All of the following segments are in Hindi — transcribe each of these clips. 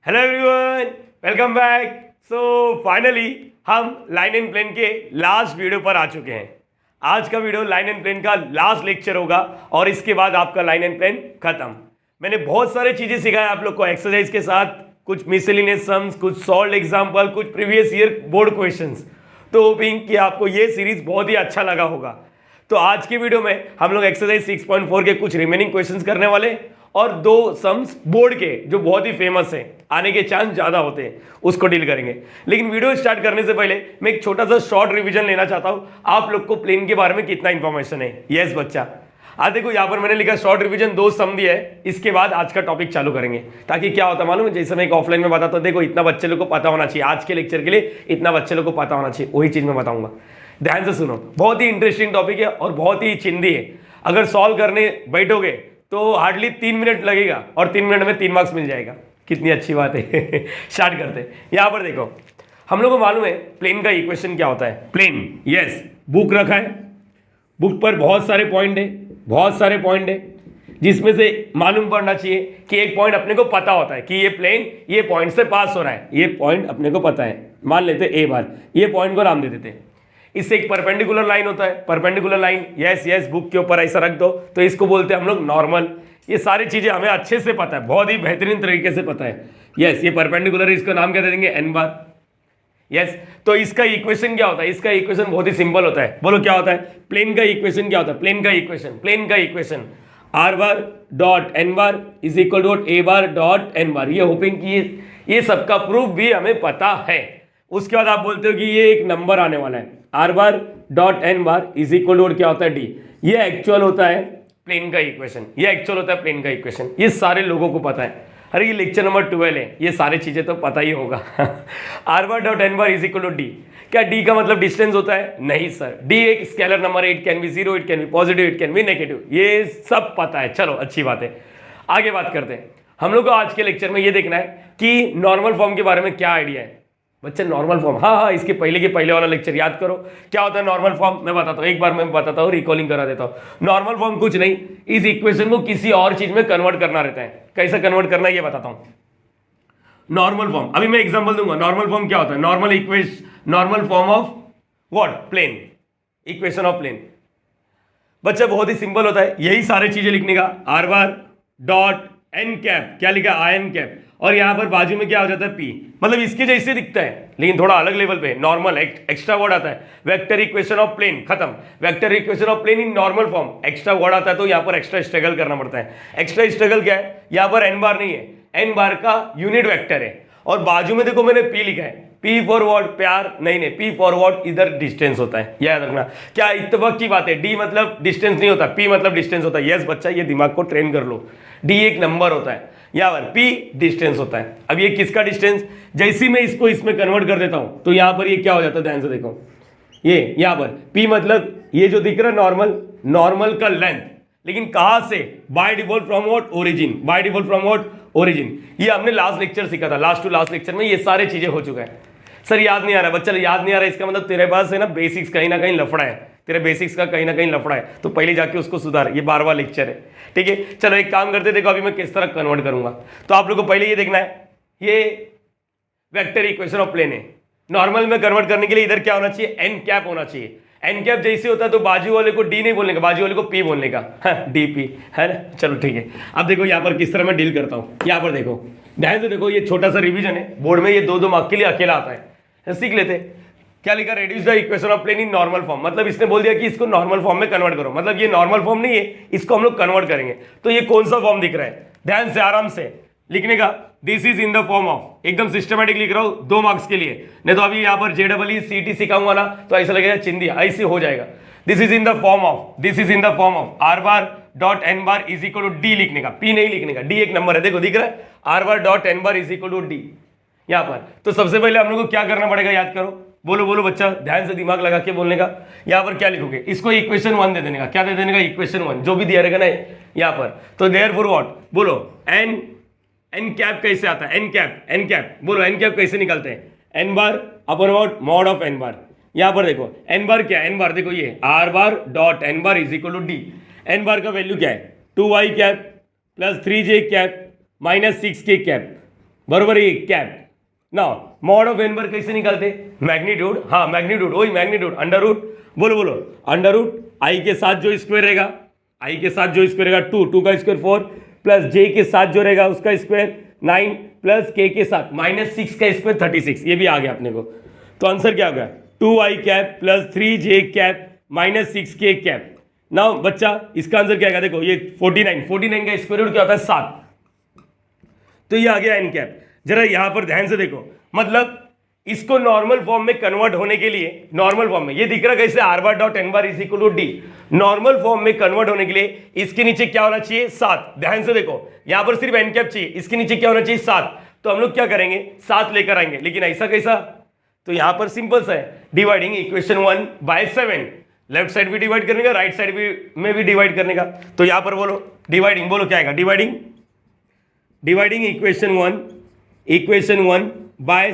Hello everyone, welcome back. So finally हम लाइन एंड प्लेन के लास्ट वीडियो पर आ चुके हैं। आज का वीडियो लाइन एंड प्लेन का लास्ट लेक्चर होगा और इसके बाद आपका लाइन एंड प्लेन खत्म। मैंने बहुत सारे चीजें सिखाया आप लोग को एक्सरसाइज के साथ, कुछ मिसलिनियस सम्स, कुछ सॉल्व एग्जाम्पल, कुछ प्रीवियस ईयर बोर्ड क्वेश्चंस। तो होपिंग कि आपको ये सीरीज बहुत ही अच्छा लगा होगा। तो आज की वीडियो में हम लोग एक्सरसाइज 6.4 के कुछ रिमेनिंग क्वेश्चंस करने वाले और दो सम्स बोर्ड के जो बहुत ही फेमस है, आने के चांस ज्यादा होते हैं, उसको डील करेंगे। लेकिन वीडियो स्टार्ट करने से पहले मैं एक छोटा सा शॉर्ट रिवीजन लेना चाहता हूं आप लोग को प्लेन के बारे में कितना इंफॉर्मेशन है। यस बच्चा, आज देखो यहाँ पर मैंने लिखा शॉर्ट रिवीजन, दो सम दिया है। इसके बाद आज का टॉपिक चालू करेंगे ताकि क्या होता मालूम है, जैसे मैं एक ऑफलाइन में बताता हूँ, देखो इतना बच्चे लोग को पता होना चाहिए, आज के लेक्चर के लिए इतना बच्चे लोग को पता होना चाहिए, वही चीज मैं बताऊंगा। ध्यान से सुनो, बहुत ही इंटरेस्टिंग टॉपिक है और बहुत ही चिंदी है। अगर सॉल्व करने बैठोगे तो हार्डली 3 मिनट लगेगा और 3 मिनट में 3 मार्क्स मिल जाएगा। कितनी अच्छी बात है। स्टार्ट करते हैं। यहाँ पर देखो, हम लोग को मालूम है प्लेन का इक्वेशन क्या होता है। प्लेन, यस, बुक रखा है, बुक पर बहुत सारे पॉइंट है, बहुत सारे पॉइंट है, जिसमें से मालूम पड़ना चाहिए कि एक पॉइंट अपने को पता होता है कि ये प्लेन ये पॉइंट से पास हो रहा है, ये पॉइंट अपने को पता है। मान लेते ए बार, ये पॉइंट को नाम दे देते हैं। इससे एक परपेंडिकुलर लाइन होता है, perpendicular line, yes yes, book के ऊपर ऐसा रख दो तो इसको बोलते हैं हम लोग नॉर्मल। ये सारी चीजें हमें अच्छे से पता है, बहुत ही बेहतरीन तरीके से पता है। यस, ये परपेंडिकुलर है, इसका नाम क्या दे देंगे, एन बार। यस, तो इसका इक्वेशन क्या होता है, इसका इक्वेशन बहुत ही सिंपल होता है। बोलो क्या होता है, प्लेन का इक्वेशन क्या होता है, प्लेन का equation r bar dot N bar is equal to a bar dot N bar. ये होपिंग कि ये सबका प्रूफ भी हमें पता है। उसके बाद आप बोलते हो कि ये एक नंबर आने वाला है, r bar dot N bar is equal to क्या होता है, डी। ये एक्चुअल होता है प्लेन का इक्वेशन, ये एक्चुअल होता है प्लेन का इक्वेशन। ये सारे लोगों को पता है। अरे ये लेक्चर नंबर 12 है, ये सारी चीजें तो पता ही होगा। R bar dot N bar is equal to d. क्या डी का मतलब डिस्टेंस होता है? नहीं सर, डी एक स्केलर नंबर है, it can be 0, it can be positive, it can be negative, ये सब पता है। चलो अच्छी बात है, आगे बात करते हैं। हम लोग को आज के लेक्चर में ये देखना है कि नॉर्मल फॉर्म के बारे में क्या आइडिया है। बच्चे नॉर्मल फॉर्म, हाँ, इसके पहले के पहले वाला लेक्चर याद करो, क्या होता है नॉर्मल फॉर्म। मैं बताता हूँ, एक बार मैं बताता हूँ, रिकॉलिंग करा देता हूँ। नॉर्मल फॉर्म कुछ नहीं, इस इक्वेशन को किसी और चीज में कन्वर्ट करना रहता है। कैसे कन्वर्ट करना है ये बताता हूँ। नॉर्मल फॉर्म, अभी मैं एग्जांपल दूंगा। नॉर्मल फॉर्म क्या होता है, normal form of what, plane, equation of plane. बच्चा बहुत ही सिंपल होता है, यही सारी चीजें लिखने का। R bar dot N cap, क्या लिखा, आई एन कैप, और यहां पर बाजू में क्या हो जाता है, पी। मतलब इसके जैसे दिखता है लेकिन थोड़ा अलग लेवल पे, नॉर्मल एक्स्ट्रा वर्ड आता है। वेक्टर इक्वेशन ऑफ प्लेन, खत्म। Vector equation of plane in normal form, extra word आता है तो यहां पर एक्स्ट्रा स्ट्रगल करना पड़ता है। एक्स्ट्रा स्ट्रगल क्या है, यहां पर एन बार नहीं है, एन बार का यूनिट वेक्टर है, और बाजू में देखो मैंने पी लिखा है। पी फॉर व्हाट, प्यार नहीं, पी फॉर व्हाट, इधर डिस्टेंस होता है, याद रखना। क्या इत्तेफाक की बात है, डी मतलब डिस्टेंस नहीं होता, पी मतलब डिस्टेंस होता है। यस बच्चा, ये दिमाग को ट्रेन कर लो। डी एक नंबर होता है, यहाँ पर पी डिस्टेंस होता है। अब ये किसका डिस्टेंस, जैसे मैं इसको इसमें कन्वर्ट कर देता हूं तो यहाँ पर ये क्या हो जाता है, ध्यान से देखो। ये यहाँ पर पी मतलब ये जो दिख रहा है नॉर्मल का लेंथ, लेकिन कहां से, by default from what, origin, by default from what, origin. ये हमने लास्ट लेक्चर सीखा था, लास्ट टू लास्ट लेक्चर में ये सारी चीजें हो चुका है। सर याद नहीं आ रहा, बच्चा याद नहीं आ रहा, इसका मतलब तेरे पास है ना बेसिक्स कहीं ना कहीं लफड़ा है, तेरे बेसिक्स का कहीं ना कहीं लफड़ा है, तो पहले जाके उसको सुधार। ये 12वां लेक्चर है, ठीक है। चलो एक काम करते, देखो अभी मैं किस तरह कन्वर्ट करूंगा। तो आप लोग को पहले ये देखना है, ये वेक्टर इक्वेशन ऑफ प्लेन है। नॉर्मल में कन्वर्ट करने के लिए इधर क्या होना चाहिए, एन कैप होना चाहिए। एन कैप जैसे होता है तो बाजू वाले को डी नहीं बोलने का, बाजू वाले को पी बोलने का, डी पी, है ना। चलो ठीक है, अब देखो यहाँ पर किस तरह मैं डील करता हूँ। यहाँ पर देखो, ध्यान से देखो, ये छोटा सा रिवीजन है, बोर्ड में ये 2-2 मार्क के लिए अकेला आता है, सीख लेते। क्या लिखा, reduce the equation of plane in normal form. मतलब इसने बोल दिया कि इसको नॉर्मल फॉर्म में कन्वर्ट करो, मतलब ये नॉर्मल फॉर्म नहीं है, इसको हम लोग कन्वर्ट करेंगे। तो ये कौन सा फॉर्म दिख रहा है, ध्यान से आराम से लिखने का। This is in the form of, एकदम सिस्टमेटिक लिख रहा हूं 2 मार्क्स के लिए, नहीं तो अभी यहाँ पर JEE सिखाऊंगा ना तो ऐसा लगेगा चिंदी, ऐसे हो जाएगा। This is in the form of are bar dot N bar is equal to d लिखने का, पी नहीं लिखने का, डी एक नंबर है, देखो दिख रहा है, r bar dot N bar is equal to d यहाँ पर। तो सबसे पहले हम लोग को क्या करना पड़ेगा, याद करो, बोलो बोलो बच्चा, ध्यान से दिमाग लगा के बोलने का। यहाँ पर क्या लिखोगे, इसको इक्वेशन 1 दे देने का, क्या दे देने का, इक्वेशन 1 जो भी दिया रहेगा ना यहाँ पर। तो देयरफॉर व्हाट, बोलो एन कैप कैसे आता है, एन कैप बोलो, एन कैप कैसे निकलते हैं, n bar upon what, mod of n bar. यहाँ पर देखो एन बार क्या है, एन बार देखो ये r bar dot N bar is equal to d. N bar का वैल्यू क्या है, 2y cap plus 3j cap minus 6k cap, बरोबर है, कैप। ना मॉड ऑफ एन बार कैसे निकालते, मैग्नीट्यूड, हाँ मैग्नीट्यूड, वही मैग्नीट्यूड, अंडर रूट, बोलो बोलो, अंडर रूट आई के साथ जो स्क्वायर रहेगा, आई के साथ जो स्क्वायर रहेगा 2, 2 का स्क्वायर 4, प्लस जे के साथ जो रहेगा उसका स्क्वायर 9, प्लस के साथ -6 का स्क्वायर 36, ये भी आ गया अपने को। तो आंसर क्या हो गया, 2i cap plus 3j cap -6k cap. ना बच्चा इसका आंसर क्या आएगा, देखो ये 49 का स्क्वायर रूट क्या होता है 7, तो ये आ गया एन कैप। जरा यहां पर ध्यान से देखो, मतलब इसको नॉर्मल फॉर्म में कन्वर्ट होने के लिए, नॉर्मल फॉर्म में ये दिख रहा कैसे, r bar dot N bar is equal to d, normal form में कन्वर्ट होने के लिए इसके नीचे क्या होना चाहिए 7। ध्यान से देखो यहां पर सिर्फ एन कैप चाहिए, इसके नीचे क्या होना चाहिए 7, तो हम लोग क्या करेंगे 7 लेकर आएंगे, लेकिन ऐसा कैसा, तो यहां पर सिंपल सा है, dividing equation 1 by 7, left side भी डिवाइड करने का, राइट साइड में भी डिवाइड करने का। तो यहां पर बोलो डिवाइडिंग, बोलो क्या आएगा, डिवाइडिंग इक्वेशन 1 बाय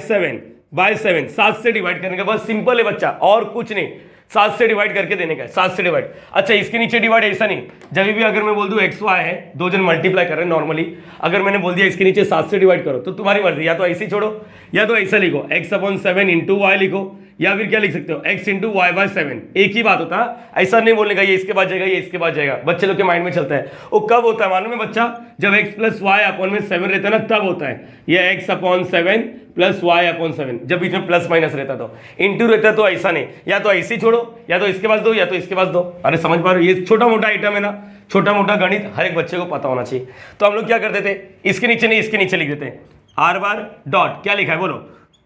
7 7 से डिवाइड करने का, बस सिंपल है बच्चा, और कुछ नहीं, 7 से डिवाइड करके देने का है, 7 से डिवाइड। अच्छा इसके नीचे डिवाइड ऐसा नहीं, जब भी अगर मैं बोल दूं एक्स वाई है, दो जन मल्टीप्लाई कर रहे हैं नॉर्मली, अगर मैंने बोल दिया इसके नीचे 7 से डिवाइड करो, तो तुम्हारी मर्जी, या तो ऐसे ही छोड़ो या तो ऐसा लिखो x/7 इंटू वाई लिखो, या फिर क्या लिख सकते हो x इंटू वाई बाय 7, एक ही बात होता है, ऐसा नहीं बोलने का ये इसके बाद जाएगा ये इसके बाद जाएगा, बच्चे लोग के माइंड में चलता है। वो कब होता है मालूम है बच्चा, जब x प्लस वाई अपॉन में 7 रहता है ना, तब होता है ये x/7 प्लस y/7, जब बीच में प्लस माइनस रहता तो, इंटू रहता तो ऐसा नहीं, या तो ऐसे ही छोड़ो या तो इसके पास दो या तो इसके पास दो। अरे समझ पा रहे हो, ये छोटा मोटा आइटम है ना, छोटा मोटा गणित हर एक बच्चे को पता होना चाहिए। तो हम लोग क्या करते थे, इसके नीचे नहीं इसके नीचे लिख देते हैं, आर बार डॉट क्या लिखा है बोलो,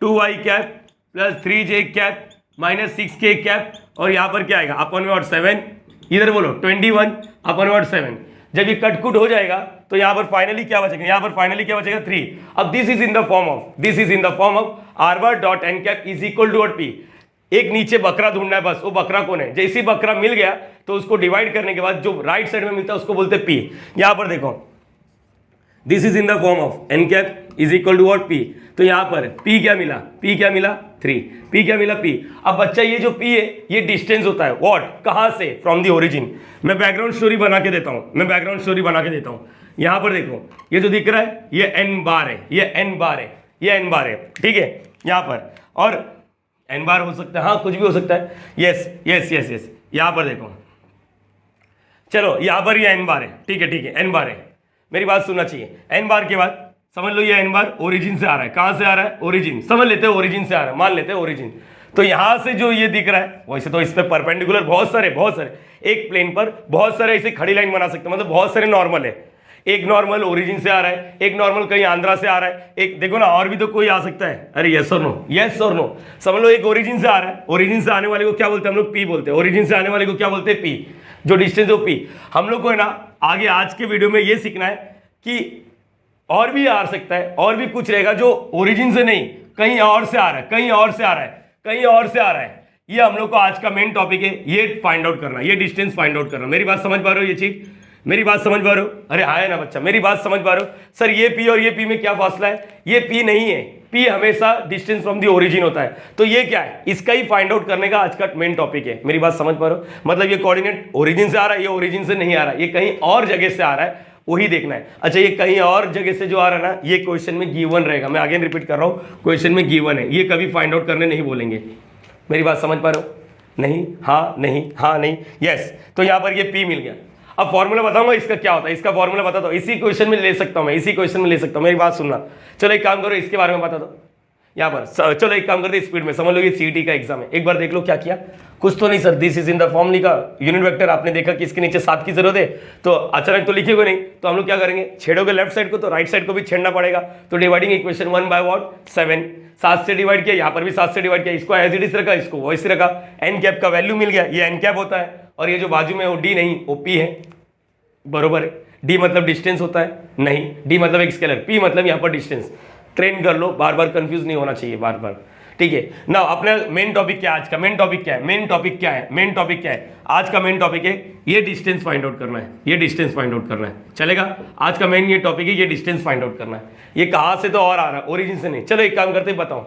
2i cap plus 3j cap -6k cap, और यहां पर क्या आएगा अपॉन में 7, इधर बोलो 21 अपॉन में 7। जब ये कटकुट हो जाएगा तो यहां पर फाइनली क्या बचेगा, यहां पर फाइनली क्या बचेगा 3। अब this is in the form of are bar dot N cap is equal to p. एक नीचे बकरा ढूंढना है बस, वो बकरा कौन है, जैसे ही बकरा मिल गया तो उसको डिवाइड करने के बाद जो राइट साइड में मिलता है उसको बोलते पी। यहां पर देखो this is in the form of n cap is equal to p, तो यहां पर p क्या मिला, 3, p क्या मिला, p। अब बच्चा ये जो p है ये डिस्टेंस होता है, व्हाट, कहां से, फ्रॉम द ओरिजिन। मैं बैकग्राउंड स्टोरी बना के देता हूं, यहां पर देखो ये जो दिख रहा है ये n बार है, ये n बार है, ठीक है यहां पर, और n बार हो सकता है, हाँ कुछ भी हो सकता है, यस यहां पर देखो, चलो यहां पर ये n बार है, ठीक है n बार है, मेरी बात सुनना चाहिए। n बार के बाद समझ लो ये n बार ओरिजिन से आ रहा है, कहां से आ रहा है, ओरिजिन, समझ लेते हैं ओरिजिन से आ रहा है, मान लेते हैं ओरिजिन। तो यहां से जो ये दिख रहा है, वैसे तो इस पे परपेंडिकुलर बहुत सारे एक प्लेन पर बहुत सारे ऐसे खड़ी लाइन बना सकते हैं, मतलब बहुत सारे नॉर्मल है, एक नॉर्मल ओरिजिन से आ रहा है, एक नॉर्मल कहीं आंध्रा से आ रहा है, एक देखो ना और भी तो कोई आ सकता है। अरे यस और नो, समझ लो एक ओरिजिन से आ रहा है, ओरिजिन से आने वाले को क्या बोलते हैं हम लोग, पी बोलते हैं, ओरिजिन से आने वाले को क्या बोलते हैं, पी, जो डिस्टेंस हो पी। हम लोग को है ना आगे आज के वीडियो में ये सीखना है कि और भी आ सकता है, और भी कुछ रहेगा जो ओरिजिन से नहीं कहीं और से आ रहा है, ये हम लोग को आज का मेन टॉपिक है, ये फाइंड आउट करना, ये डिस्टेंस फाइंड आउट करना। मेरी बात समझ पा रहे हो, ये चीज मेरी बात समझ पा रहे हो, अरे हाँ है ना बच्चा, मेरी बात समझ पा रहे हो। सर ये पी और ये पी में क्या फासला है, ये पी नहीं है, पी हमेशा डिस्टेंस फ्रॉम दी ओरिजिन होता है, तो ये क्या है, इसका ही फाइंड आउट करने का आज का मेन टॉपिक है। मेरी बात समझ पा रहे हो, मतलब ये कोऑर्डिनेट ओरिजिन से आ रहा है, ये ओरिजिन से नहीं आ रहा है, ये कहीं और जगह से आ रहा है, वही देखना है। अच्छा ये कहीं और जगह से जो आ रहा है ना, ये क्वेश्चन में गिवन रहेगा, मैं अगेन रिपीट कर रहा हूं, क्वेश्चन में गिवन है, ये कभी फाइंड आउट करने नहीं बोलेंगे। मेरी बात समझ पा रहे हो, नहीं हाँ नहीं यस। तो यहां पर ये p मिल गया। अब फॉर्मूला बताऊंगा इसका क्या होता है, इसका फॉर्मूला बता दो, इसी क्वेश्चन में ले सकता हूं मैं, इसी क्वेश्चन में ले सकता हूं, मेरी बात सुनना। चलो एक काम करो, इसके बारे में बता दो यहाँ पर, चलो एक काम करते स्पीड में, समझ लो ये सीईटी का एग्जाम है, एक बार देख लो क्या किया, कुछ तो नहीं sir, this is in the form लिखा, यूनिट वेक्टर आपने देखा कि इसके नीचे 7 की जरूरत है, तो अचानक तो लिखेगा नहीं, तो हम लोग क्या करेंगे, छेड़ोगे लेफ्ट साइड को तो राइट साइड को भी छेड़ना पड़ेगा। तो डिवाइडिंग इक्वेशन 1 बाय व्हाट 7, 7 से डिवाइड किया, यहाँ पर भी 7 से डिवाइड किया, इसको एज इट इज रखा, इसको वैसे रखा, एन कैप का वैल्यू मिल गया, ये एन कैप होता है, और ये जो बाजू में वो डी नहीं वो पी है, बरोबर है। डी मतलब डिस्टेंस होता है, नहीं, डी मतलब एक स्केलर, पी मतलब यहाँ पर डिस्टेंस। ट्रेन कर लो, बार बार कंफ्यूज नहीं होना चाहिए, बार बार, ठीक है ना। अपना मेन टॉपिक क्या है आज का, मेन टॉपिक क्या है, आज का मेन टॉपिक है ये डिस्टेंस फाइंड आउट करना है, ये डिस्टेंस फाइंड आउट करना है, चलेगा। आज का मेन ये टॉपिक है, ये डिस्टेंस फाइंड आउट करना है। ये कहाँ से तो और आ रहा है, ओरिजिन से नहीं। चलो एक काम करते बताओ,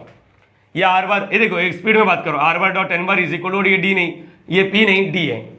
ये आर बार, ये देखो एक स्पीड में बात करो, are bar dot N bar is equal to, ये डी नहीं, ये पी नहीं, डी है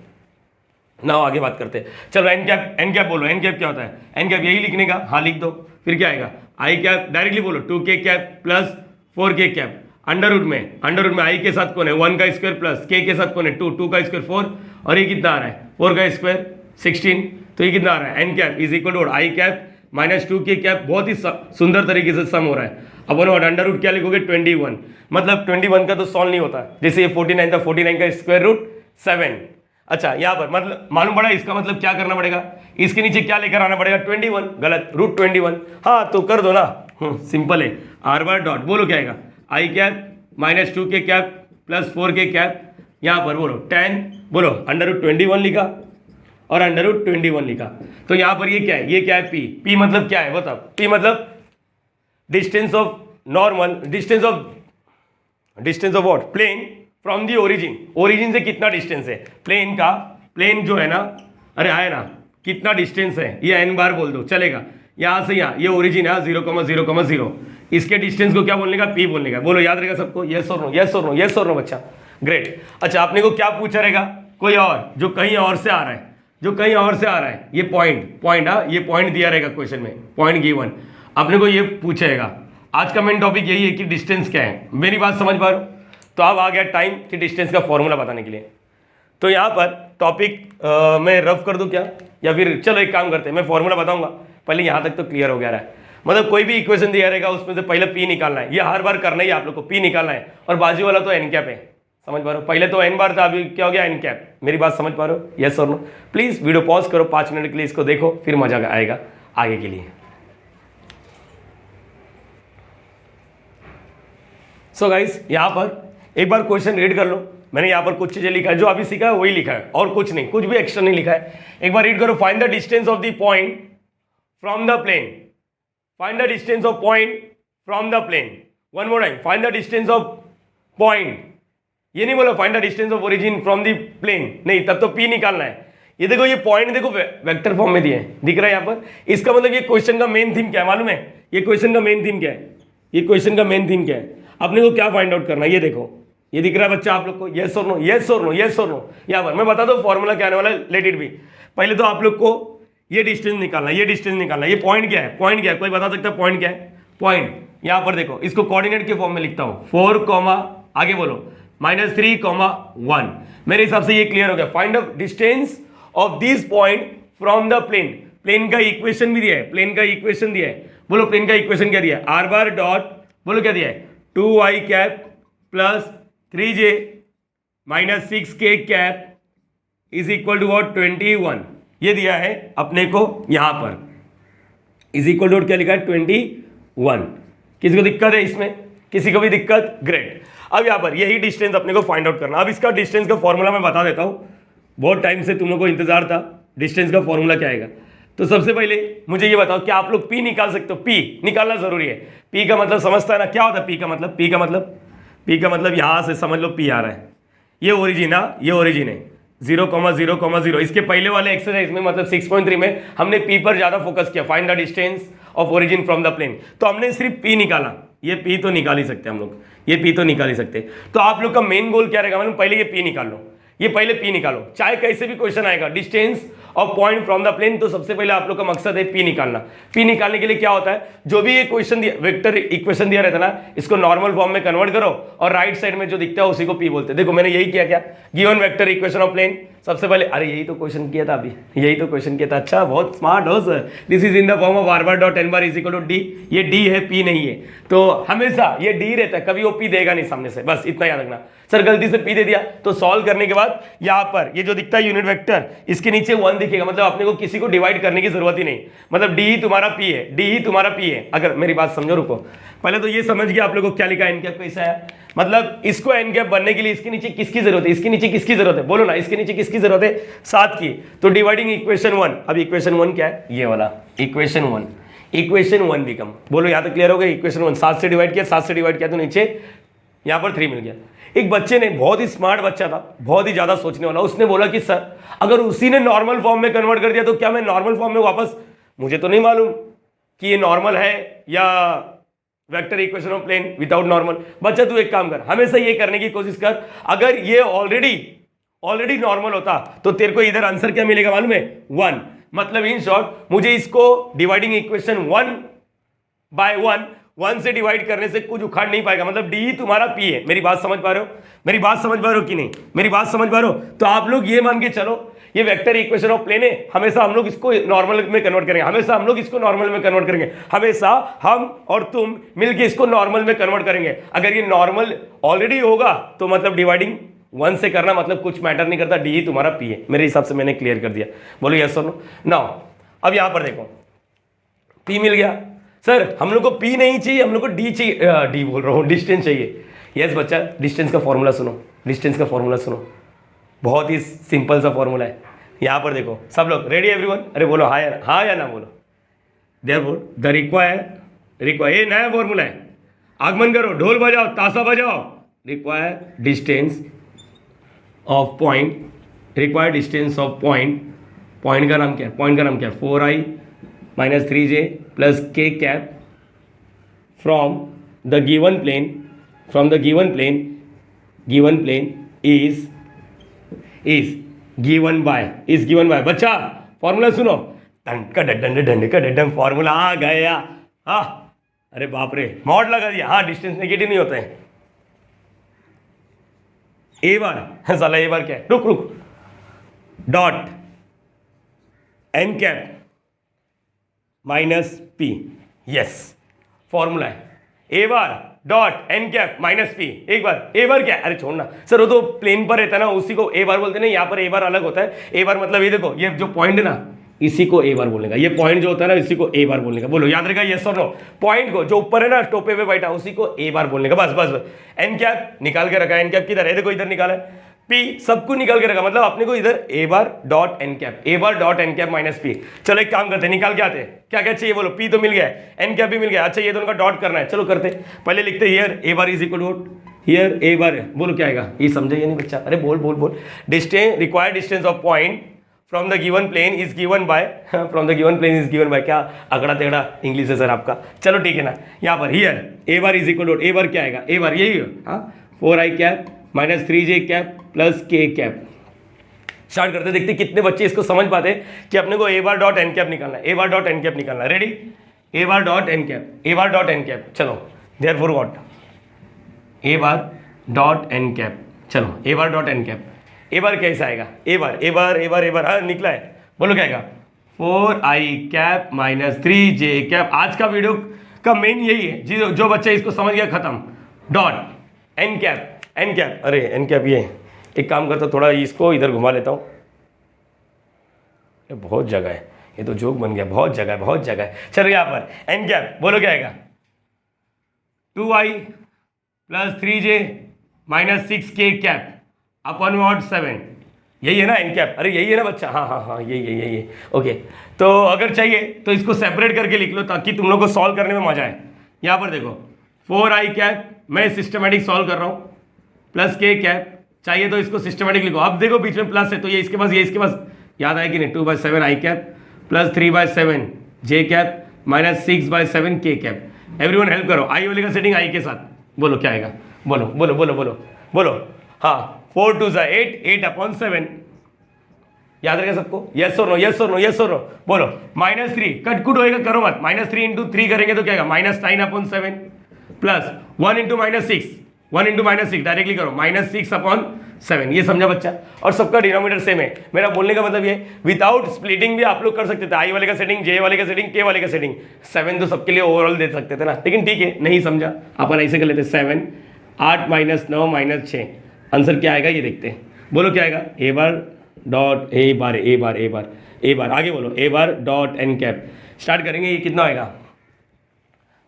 ना। आगे बात करते हैं, चलो एन कैप बोलो, एन कैप क्या होता है, एन कैप यही लिखने का, हाँ लिख दो, फिर क्या आएगा, आई कैप डायरेक्टली बोलो 2k cap plus 4k cap under root में आई के साथ कौन है 1 का स्क्वायर प्लस k के साथ कौन है 2 का स्क्वायर 4 और ये कितना आ रहा है 4 का स्क्वायर 16 तो ये कितना आ रहा है n cap is equal to i cap minus 2k cap बहुत ही सुंदर तरीके से सम हो रहा है। अब अंडर रूट क्या लिखोगे 21 मतलब 21 का तो सॉल्व नहीं होता जैसे ये 49 था 49 का स्क्वायर रूट 7। अच्छा यहाँ पर मतलब मालूम पड़ा इसका मतलब क्या करना पड़ेगा इसके नीचे क्या लेकर आना पड़ेगा 21 गलत रूट 21 हाँ तो कर दो ना सिंपल है आर बार डॉट बोलो क्या आएगा i cap minus 2k cap plus 4k cap यहाँ पर बोलो 10 बोलो अंडर रूट 21 लिखा और अंडर रूट 21 लिखा तो यहाँ पर ये क्या है पी मतलब क्या है बताओ पी मतलब distance of normal distance of what plane from the origin से कितना डिस्टेंस है प्लेन जो है ना अरे है ना कितना डिस्टेंस है ये n बार बोल दो चलेगा यहाँ से यहाँ ये ओरिजिन है 0,0,0 इसके डिस्टेंस को क्या बोलने का पी बोलने का बोलो याद रहेगा सबको यस और नो बच्चा ग्रेट। अच्छा आपने को क्या पूछा रहेगा कोई और जो कहीं और से आ रहा है ये पॉइंट हाँ ये पॉइंट दिया रहेगा क्वेश्चन में पॉइंट गिवन आपने को ये पूछेगा। आज का मेन टॉपिक यही है कि डिस्टेंस क्या है मेरी बात समझ पा रहे हो तो अब आ गया टाइम कि डिस्टेंस का फॉर्मूला बताने के लिए। तो यहाँ पर टॉपिक मैं रफ कर दूँ क्या या फिर चलो एक काम करते हैं मैं फॉर्मूला बताऊंगा पहले यहाँ तक तो क्लियर हो गया है। मतलब कोई भी इक्वेशन दिया रहेगा उसमें से पहले पी निकालना है ये हर बार करना ही आप लोग को पी निकालना है और बाजू वाला तो एन कैप है समझ पा रहे हो पहले तो एन बार था अभी क्या हो गया एन कैप मेरी बात समझ पा रहे हो यस और नो। प्लीज वीडियो पॉज करो 5 मिनट के लिए इसको देखो फिर मजा आएगा आगे के लिए। सो गाइस यहाँ पर एक बार क्वेश्चन रीड कर लो मैंने यहाँ पर कुछ चीजें लिखा है जो अभी सीखा है वही लिखा है और कुछ नहीं कुछ भी एक्स्ट्रा नहीं लिखा है। एक बार रीड करो find the distance of the point from the plane find the distance of point from the plane one more time find the distance of point ये नहीं बोला find the distance of origin from the plane नहीं तब तो पी निकालना है। ये देखो ये पॉइंट देखो वेक्टर फॉर्म में दिए हैं दिख रहा है यहाँ पर इसका मतलब ये क्वेश्चन का मेन थीम क्या है मालूम है ये क्वेश्चन का मेन थीम क्या है अपने को क्या फाइंड आउट करना है ये देखो ये दिख रहा है बच्चा आप लोग को यस और नो यहाँ पर मैं बता दो फॉर्मूला क्या आने वाला है लेट इट बी। पहले तो आप लोग को ये डिस्टेंस निकालना ये पॉइंट क्या है कोई बता सकता है पॉइंट क्या है पॉइंट यहाँ पर देखो इसको कोऑर्डिनेट के फॉर्म में लिखता हूँ 4, आगे बोलो -3, 1 मेरे हिसाब से ये क्लियर हो गया। Find the distance of this point from the plane का इक्वेशन भी दिया है बोलो प्लेन का इक्वेशन क्या दिया है आर बार डॉट बोलो क्या दिया है 2i cap plus 3j minus 6k cap is equal to what 21 ये दिया है अपने को यहां पर इज इक्वल टू क्या लिखा है 21। किसी को दिक्कत है इसमें किसी को भी दिक्कत ग्रेट। अब यहां पर यही डिस्टेंस अपने को फाइंड आउट करना। अब इसका डिस्टेंस का फॉर्मूला मैं बता देता हूं बहुत टाइम से तुम लोग को इंतजार था डिस्टेंस का फॉर्मूला क्या आएगा। तो सबसे पहले मुझे ये बताओ क्या आप लोग पी निकाल सकते हो पी निकालना जरूरी है। पी का मतलब समझता है ना क्या होता है पी का मतलब यहां से समझ लो पी आ रहा है ये ओरिजिन है 0,0,0 इसके पहले वाले एक्सरसाइज में मतलब 6.3 में हमने पी पर ज्यादा फोकस किया find the distance of origin from the plane तो हमने सिर्फ पी निकाला ये पी तो निकाल ही सकते हम लोग तो आप लोग का मेन गोल क्या रहेगा मतलब पहले ये पी निकालो चाहे कैसे भी क्वेश्चन आएगा distance of point from the plane तो सबसे पहले आप लोग का मकसद है पी निकालना। पी निकालने के लिए क्या होता है जो भी ये क्वेश्चन दिया वेक्टर इक्वेशन दिया रहता है ना इसको नॉर्मल फॉर्म में कन्वर्ट करो और राइट साइड में जो दिखता है उसी को पी बोलते हैं। देखो मैंने यही किया क्या given vector equation of plane सबसे पहले अरे यही तो क्वेश्चन किया था अच्छा बहुत स्मार्ट हो sir this is in the form of are bar dot N bar is equal to D ये डी है पी नहीं है तो हमेशा ये डी रहता है कभी वो पी देगा नहीं सामने से बस इतना याद रखना। सर गलती से पी दे दिया तो सॉल्व करने के बाद यहाँ पर ये जो दिखता है यूनिट वेक्टर इसके नीचे 1 दिखेगा मतलब अपने को किसी को डिवाइड करने की जरूरत ही नहीं मतलब डी ही तुम्हारा पी है। अगर मेरी बात समझो रुको पहले तो ये समझ गया आप लोगों को क्या लिखा है एन कैप कैसा है मतलब इसको एन कैप बनने के लिए इसके नीचे किसकी जरूरत है बोलो ना इसके नीचे किसकी जरूरत है 7 की तो डिवाइडिंग इक्वेशन 1 अब इक्वेशन 1 क्या है ये वाला इक्वेशन 1 बिकम बोलो यहाँ तक क्लियर हो गया इक्वेशन 1 7 से डिवाइड किया तो नीचे यहाँ पर 3 मिल गया। एक बच्चे ने बहुत ही स्मार्ट बच्चा था बहुत ही ज्यादा सोचने वाला उसने बोला कि सर अगर उसी ने नॉर्मल फॉर्म में कन्वर्ट कर दिया तो क्या मैं नॉर्मल फॉर्म में वापस मुझे तो नहीं मालूम कि ये नॉर्मल है या vector equation of plane without normal. बच्चा तू एक काम कर हमेशा ये करने की कोशिश कर अगर ये ऑलरेडी नॉर्मल होता तो तेरे को इधर आंसर क्या मिलेगा मालूम है 1 मतलब इन शॉर्ट मुझे इसको डिवाइडिंग इक्वेशन 1 बाय 1 से डिवाइड करने से कुछ उखाड़ नहीं पाएगा, मतलब डी तुम्हारा पी है। मेरी बात समझ पा रहे हो, मेरी बात समझ पा रहे हो कि नहीं, मेरी बात समझ पा रहे हो? तो आप लोग ये मान के चलो ये वेक्टर इक्वेशन ऑफ प्लेन है, हमेशा हम लोग इसको नॉर्मल में कन्वर्ट करेंगे, हमेशा हम लोग इसको नॉर्मल में कन्वर्ट करेंगे, हमेशा हम और तुम मिलके इसको नॉर्मल में कन्वर्ट करेंगे। अगर ये नॉर्मल ऑलरेडी होगा तो मतलब डिवाइडिंग 1 से करना मतलब कुछ मैटर नहीं करता, डी तुम्हारा पी है। मेरे हिसाब से मैंने क्लियर कर दिया, बोलो यस और नो। नाउ अब यहां पर देखो पी मिल गया। सर हम लोग को पी नहीं चाहिए, हम लोग को डी चाहिए, डी बोल रहा हूँ, डिस्टेंस चाहिए। यस बच्चा, डिस्टेंस का फॉर्मूला सुनो, डिस्टेंस का फॉर्मूला सुनो, बहुत ही सिंपल सा फॉर्मूला है। यहां पर देखो सब लोग रेडी एवरीवन, अरे बोलो हाँ या ना बोलो। देयरफॉर द रिक्वायर ये नया फॉर्मूला है, आगमन करो, ढोल बजाओ, ताशा बजाओ। Require distance of point, require distance of point, point का नाम क्या है, पॉइंट का नाम क्या है, 4i - 3j + k cap from the given plane, from the given plane is given by बच्चा फॉर्मूला सुनो, डंड का डंड फॉर्मूला आ गया। हाँ अरे बाप रे मॉड लगा दिया। हाँ डिस्टेंस नेगेटिव नहीं होता है। ए बार साला ए बार क्या है, रुक dot N cap -p, yes formula है ए bar dot N cap -p। एक बार ए बार क्या है, अरे छोड़ना सर वो तो प्लेन पर रहता है ना, उसी को ए बार बोलते हैं ना, यहाँ पर ए बार अलग होता है। ए बार मतलब ये देखो ये जो पॉइंट है ना इसी को ए बार बोलने का, ये पॉइंट जो होता है ना इसी को ए बार बोलने का। बोलो याद रहेगा यस और नो, पॉइंट को जो ऊपर है ना टोपे पे बैठा उसी को ए बार बोलने का, बस। एन कैप निकाल के रखा है, एन कैप किधर है, देखो इधर निकाला है, पी सबको निकाल के रखा, मतलब अपने को इधर a bar dot N cap -p। चलो एक काम करते हैं, निकाल के आते हैं, क्या क्या चाहिए बोलो, पी तो मिल गया, एन कैप भी मिल गया। अच्छा ये दोनों का डॉट करना है, चलो करते। पहले लिखते here a bar = here a बार, बोलो क्या आएगा, ये समझे या नहीं बच्चा, अरे बोल। Distance, required distance of point from the given plane is given by, क्या अगड़ा तेगड़ा इंग्लिश है सर आपका, चलो ठीक है ना। यहाँ पर हियर ए बार ए बार क्या आएगा, ए बार यही 4i cap - 3j cap + k cap. Start करते, देखते कितने बच्चे इसको समझ पाते कि अपने को A bar dot N cap निकालना है, ए बार डॉट एन कैप निकालना है। Ready, A bar dot N cap, चलो therefore what, A bar dot N cap, चलो A bar dot N cap. A bar कैसा आएगा, ए बार हाँ निकला है, बोलो क्या आएगा, 4i कैप - 3j कैप। आज का वीडियो का मेन यही है, जो बच्चा इसको समझ गया खत्म। डॉट एन कैप, अरे एन कैप, ये एक काम करता हूँ थोड़ा इसको इधर घुमा लेता हूँ, बहुत जगह है, ये तो जोक बन गया, बहुत जगह है। चलो यहाँ पर एन कैप, बोलो क्या आएगा, 2i + 3j - 6k cap upon what 7, यही है ना एन कैप, अरे यही है ना बच्चा, हाँ यही है। ओके तो अगर चाहिए तो इसको सेपरेट करके लिख लो ताकि तुम लोग को सॉल्व करने में मजा आए। यहाँ पर देखो 4i कैप, मैं सिस्टमेटिक सॉल्व कर रहा हूँ, + k कैप, चाहिए तो इसको सिस्टमेटिक लिखो। अब देखो बीच में प्लस है तो ये इसके पास याद आया कि नहीं, 2/7 i cap + 3/7 j cap - 6/7 k cap. Everyone help करो, आई वाले का सेटिंग आई के साथ, बोलो क्या आएगा, बोलो। हाँ 4 2 8/7 याद रहेगा सबको, यस और नो, बोलो -3 कटकुट होएगा, करो मत, -3 × 3 करेंगे तो क्या आएगा, -9/7 प्लस 1 × -6 डायरेक्टली करो, -6/7। ये समझा बच्चा, और सबका डिनोमिनेटर सेम है। मेरा बोलने का मतलब ये विदाउट स्प्लिटिंग भी आप लोग कर सकते थे, आई वाले का सेटिंग, जे वाले का सेटिंग, के वाले का सेटिंग, 7 तो सबके लिए ओवरऑल दे सकते थे ना, लेकिन ठीक है नहीं समझा अपन ऐसे कर लेते, 7 8 - 9 - 6, आंसर क्या आएगा ये देखते हैं। बोलो क्या आएगा, a bar dot A bar, आगे बोलो a bar dot N cap. Start करेंगे, ये कितना आएगा,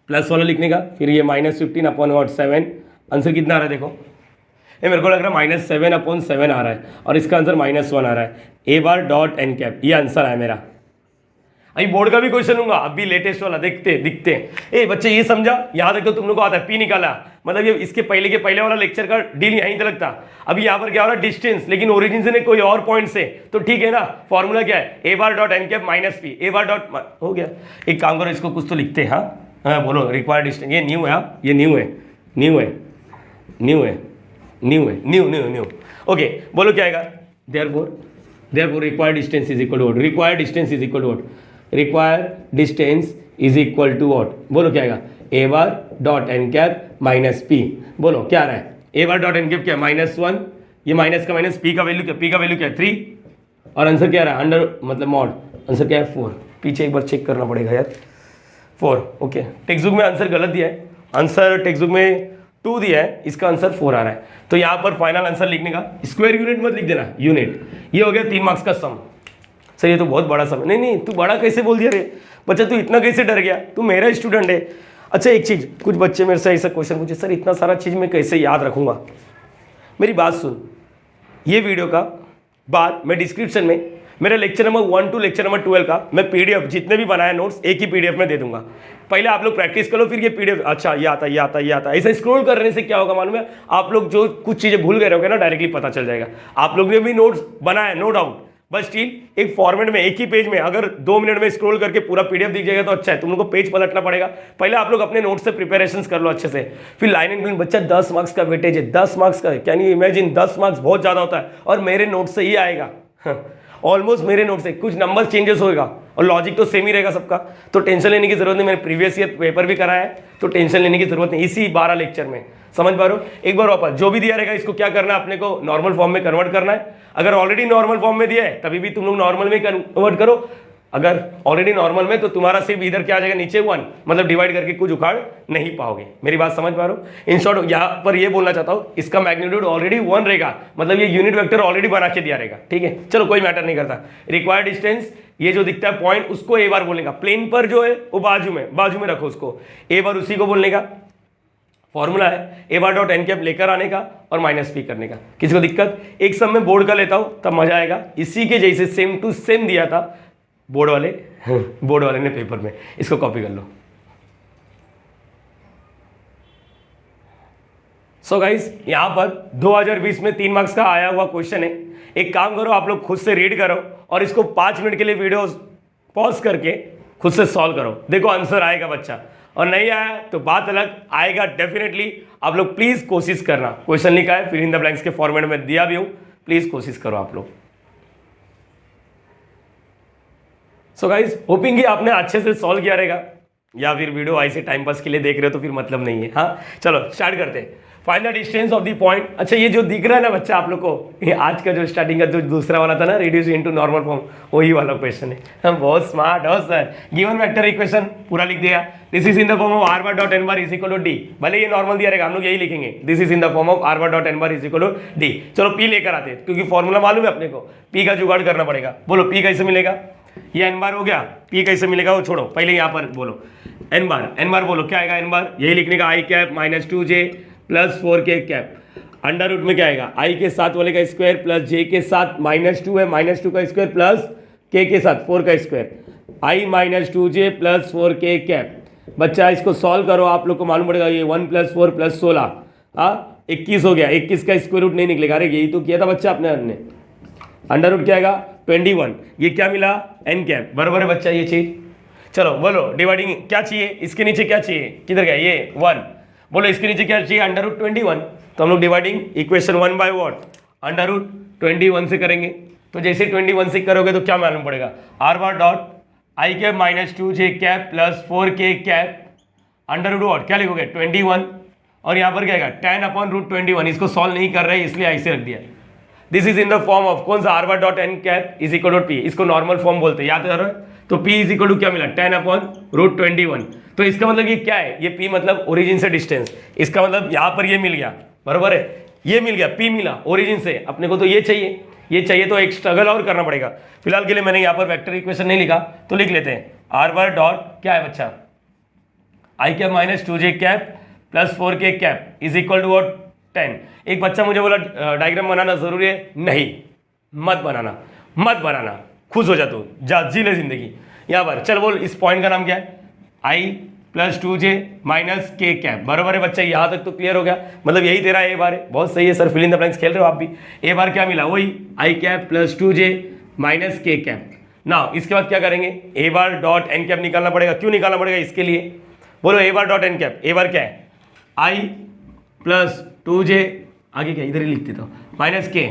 प्लस वाला लिखने का, फिर ये -15/7, आंसर कितना आ रहा है देखो, ये मेरे को लग रहा है -7/7 आ रहा है, और इसका आंसर -1 आ रहा है। ए बार डॉट एन कैप, ये आंसर है मेरा। अभी बोर्ड का भी क्वेश्चन लूंगा, अभी लेटेस्ट वाला दिखते ए बच्चे ये समझा, यहाँ तक तो तुम लोग को आता है, पी निकाला, मतलब ये इसके पहले वाला लेक्चर का डील यहीं तक था। अभी यहाँ पर क्या हो रहा है, डिस्टेंस, लेकिन ओरिजिन से नहीं कोई और पॉइंट से, तो ठीक है ना। फॉर्मूला क्या है, ए bar dot N cap -p, a bar dot हो गया। एक काम करो, इसको कुछ तो लिखते हैं, हाँ बोलो रिक्वायर्ड डिस्टेंस, ये न्यू है, ओके बोलो क्या आएगा, therefore required distance is equal to require distance is equal to what, बोलो क्या आएगा, a bar dot N cap minus p, बोलो क्या आ रहा है, ए बार डॉट एन कैप क्या है -1, ये माइनस का माइनस, पी का वैल्यू क्या, पी का वैल्यू क्या है 3, और आंसर क्या आ रहा है अंडर मतलब मॉड, आंसर क्या है 4, पीछे एक बार चेक करना पड़ेगा यार, 4, ओके। टेक्स्ट बुक में आंसर गलत दिया है, आंसर टेक्स्ट बुक में 2 दिया है, इसका आंसर 4 आ रहा है। तो यहाँ पर फाइनल आंसर लिखने का स्क्वायर यूनिट मत लिख देना, यूनिट, ये हो गया 3 मार्क्स का सम। सर ये तो बहुत बड़ा सम, नहीं तू बड़ा कैसे बोल दिया रे बच्चा, तू इतना कैसे डर गया, तू मेरा स्टूडेंट है। अच्छा एक चीज़, कुछ बच्चे मेरे से ऐसा क्वेश्चन पूछे, सर इतना सारा चीज़ मैं कैसे याद रखूँगा, मेरी बात सुन, ये वीडियो का बाद मैं डिस्क्रिप्शन में मेरे lecture number 1 to lecture number 12 का मैं पीडीएफ जितने भी बनाए नोट्स एक ही पीडीएफ में दे दूंगा। पहले आप लोग प्रैक्टिस करो, फिर ये पीडीएफ, अच्छा ये आता ये आता ये आता, ऐसे स्क्रॉल करने से क्या होगा मालूम है, आप लोग जो कुछ चीज़ें भूल गए रहोगे ना, डायरेक्टली पता चल जाएगा। आप लोग ने भी नोट्स बनाया नो डाउट, बस स्टिल एक फॉर्मेट में एक ही पेज में अगर 2 मिनट में स्क्रॉल करके पूरा पीडीएफ दिख जाएगा तो अच्छा है। तुम लोग को पेज पलटना पड़ेगा, पहले आप लोग अपने नोट्स से प्रिपरेशंस कर लो अच्छे से, फिर लाइन एंड प्लेन। बच्चा 10 मार्क्स का वेटेज है, 10 मार्क्स का, कैन यू इमेजिन, 10 मार्क्स बहुत ज़्यादा होता है, और मेरे नोट से ही आएगा ऑलमोस्ट मेरे नोट से, कुछ नंबर चेंजेस होगा और लॉजिक तो सेम ही रहेगा सबका, तो टेंशन लेने की जरूरत नहीं। मैंने प्रीवियस ईयर पेपर भी कराया है, तो टेंशन लेने की जरूरत नहीं इसी 12 लेक्चर में, समझ पा रहे हो। एक बार वापस जो भी दिया रहेगा इसको क्या करना है, अपने को नॉर्मल फॉर्म में कन्वर्ट करना है। अगर ऑलरेडी नॉर्मल फॉर्म में दिया है तभी भी तुम लोग नॉर्मल में कन्वर्ट करो, अगर ऑलरेडी नॉर्मल में तो तुम्हारा सिर्फ इधर क्या आ जाएगा नीचे 1, मतलब डिवाइड करके कुछ उखाड़ नहीं पाओगे। मेरी बात समझ पा रहे हो। इन शॉर्ट यहाँ पर ये बोलना चाहता हूँ, इसका मैग्नीट्यूड ऑलरेडी 1 रहेगा, मतलब ये यूनिट वेक्टर ऑलरेडी बना के दिया रहेगा, ठीक है। चलो कोई मैटर नहीं करता। रिक्वायर्ड डिस्टेंस, ये जो दिखता है पॉइंट, उसको ए बार बोलने का, प्लेन पर जो है वो बाजू में रखो उसको, ए बार उसी को बोलने का। फॉर्मूला है ए बार डॉट एन कैप लेकर आने का और माइनस पी करने का। किसी को दिक्कत, एक सम में बोर्ड का लेता हूँ तब मजा आएगा, इसी के जैसे सेम टू सेम दिया था बोर्ड वाले ने पेपर में, इसको कॉपी कर लो। सो गाइस यहां पर 2020 में 3 मार्क्स का आया हुआ क्वेश्चन है। एक काम करो, आप लोग खुद से रीड करो और इसको 5 मिनट के लिए वीडियो पॉज करके खुद से सॉल्व करो, देखो आंसर आएगा बच्चा, और नहीं आया तो बात अलग, आएगा डेफिनेटली। आप लोग प्लीज कोशिश करना, क्वेश्चन लिखा है फिर इन द ब्लैंक्स के फॉर्मेट में दिया भी हूं, प्लीज कोशिश करो आप लोग। सो गाइज होपिंग कि आपने अच्छे से सॉल्व किया रहेगा, या फिर वीडियो ऐसे टाइम पास के लिए देख रहे हो तो फिर मतलब नहीं है। हाँ चलो स्टार्ट करते हैं। Find the distance of the point. अच्छा ये जो दिख रहा है ना बच्चा आप लोग को, ये आज का जो स्टार्टिंग का जो दूसरा वाला था ना, रिड्यूस इनटू नॉर्मल फॉर्म, वही वाला क्वेश्चन है। हम बहुत स्मार्ट हो सर। गिवन वेक्टर इक्वेशन पूरा लिख दिया, this is in the form of are bar dot N bar is equal to D. भले ये नॉर्मल दिया रहेगा, हम लोग यही लिखेंगे, this is in the form of are bar dot N bar is equal to D. चलो पी लेकर आते हैं, क्योंकि फॉर्मूला मालूम है अपने को, पी का जुगाड़ करना पड़ेगा। बोलो पी कैसे मिलेगा, ये एन बार हो गया, पी कैसे मिलेगा वो छोड़ो, पहले यहाँ पर बोलो एन बार बोलो क्या आएगा, एन बार यही लिखने का, i cap minus 2j plus 4k cap, under root में क्या आएगा, आई के साथ वाले का स्क्वायर प्लस जे के साथ -2 है, -2 का स्क्वायर प्लस के साथ 4 का स्क्वायर, आई -2j प्लस 4k कैप। बच्चा इसको सॉल्व करो, आप लोग को मालूम पड़ेगा, ये 1 + 4 + 16 21 हो गया, 21 का स्क्वायर रूट नहीं निकलेगा। अरे यही तो किया था बच्चा अपने अंडर रूट क्या आएगा 21, ये क्या मिला एन कैप, बराबर है बच्चा ये चीज। चलो बोलो डिवाइडिंग क्या चाहिए, इसके नीचे क्या चाहिए, किधर गया ये 1, बोलो इसके नीचे क्या चाहिए अंडर रूट 21, तो हम लोग dividing equation 1 by what under root 21 से करेंगे। तो जैसे 21 से करोगे तो क्या मालूम पड़ेगा, R bar dot I cap -2j cap plus 4k cap under root what क्या लिखोगे 21, और यहाँ पर क्या आएगा tan/√21। इसको सॉल्व नहीं कर रहे इसलिए ऐसे रख दिया। This is in the form of कौन सा, R bar dot N cap is equal to P, इसको नॉर्मल फॉर्म बोलते हैं, याद कर रहे हो। तो P इज इक्वल टू क्या मिला tan/√21। तो इसका मतलब ये क्या है, ये P मतलब ओरिजिन से डिस्टेंस, इसका मतलब यहाँ पर ये मिल गया, बराबर है, ये मिल गया, P मिला ओरिजिन से अपने को, तो ये चाहिए तो एक स्ट्रगल और करना पड़ेगा। फिलहाल के लिए मैंने यहाँ पर वेक्टर इक्वेशन नहीं लिखा, तो लिख लेते हैं आर बार डॉट क्या है बच्चा, i cap -2j cap plus 4k cap is equal to 10। एक बच्चा मुझे बोला डायग्राम बनाना जरूरी है, नहीं मत बनाना, खुश हो जा तू, जा जी ले जिंदगी। यहाँ पर चल बोल इस पॉइंट का नाम क्या है, आई +2j -k कैप, बराबर है बच्चा, यहाँ तक तो क्लियर हो गया, मतलब यही तेरा ए बार है। बहुत सही है sir, fill in the blanks खेल रहे हो आप भी। ए बार क्या मिला, वही आई कैप +2j -k कैप। ना इसके बाद क्या करेंगे, ए बार डॉट एन कैप निकालना पड़ेगा। क्यों निकालना पड़ेगा, इसके लिए बोलो a bar dot N cap, A बार क्या है आई +2j, आगे क्या इधर ही लिख देता हूँ -k